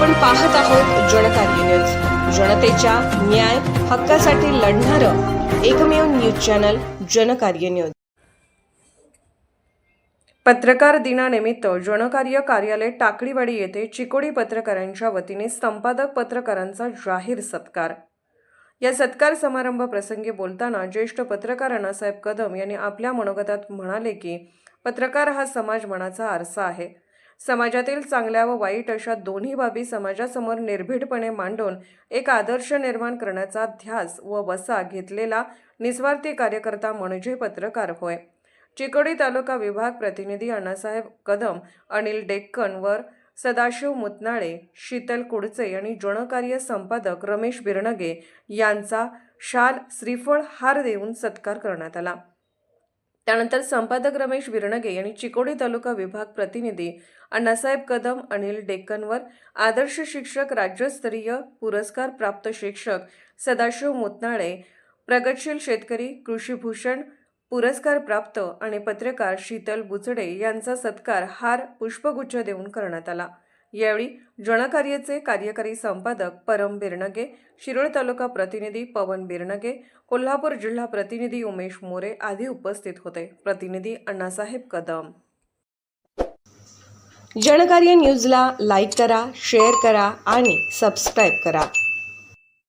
आपण पाहत आहोत जनकार्य न्यूज, जनतेच्या न्याय हक्कासाठी लढणारं एकमेव न्यूज चॅनल जनकार्य न्यूज। पत्रकार दिनानिमित्त जनकार्य कार्यालय टाकळीवाडी येथे चिकोडी पत्रकारांच्या वतीने संपादक पत्रकारांचा जाहीर सत्कार। या सत्कार समारंभ प्रसंगी बोलताना ज्येष्ठ पत्रकार अण्णासाहेब कदम यांनी आपल्या मनोगतात म्हणाले की पत्रकार हा समाज मनाचा आरसा आहे। समाजातील चांगल्या व वाईट अशा दोन्ही बाबी समाजासमोर निर्भीडपणे मांडून एक आदर्श निर्माण करण्याचा ध्यास व वसा घेतलेला निस्वार्थी कार्यकर्ता म्हणजे पत्रकार होय। चिकोडी तालुका विभाग प्रतिनिधी अण्णासाहेब कदम, अनिल डेक्कनवर, सदाशिव मुतनाळे, शीतल कुडचे आणि जनकार्य संपादक रमेश बिरनगे यांचा शाल, श्रीफळ, हार देऊन सत्कार करण्यात आला। त्यानंतर संपादक रमेश बिरनगे यांनी चिकोडी तालुका विभाग प्रतिनिधी अण्णासाहेब कदम, अनिल डेक्कनवर, आदर्श शिक्षक, राज्यस्तरीय पुरस्कार प्राप्त शिक्षक सदाशिव मुतनाळे, प्रगतशील शेतकरी, कृषीभूषण पुरस्कार प्राप्त आणि पत्रकार शीतल बुचडे यांचा सत्कार, हार, पुष्पगुच्छ देऊन करण्यात आला। यावेळी जनकार्याचे कार्यकारी संपादक परम बिरनगे, शिरोळ तालुका प्रतिनिधी पवन बिरनगे, कोल्हापूर जिल्हा प्रतिनिधी उमेश मोरे आदी उपस्थित होते। प्रतिनिधी अण्णासाहेब कदम। जनकार्य न्यूजला लाईक करा, शेअर करा आणि सबस्क्राईब करा।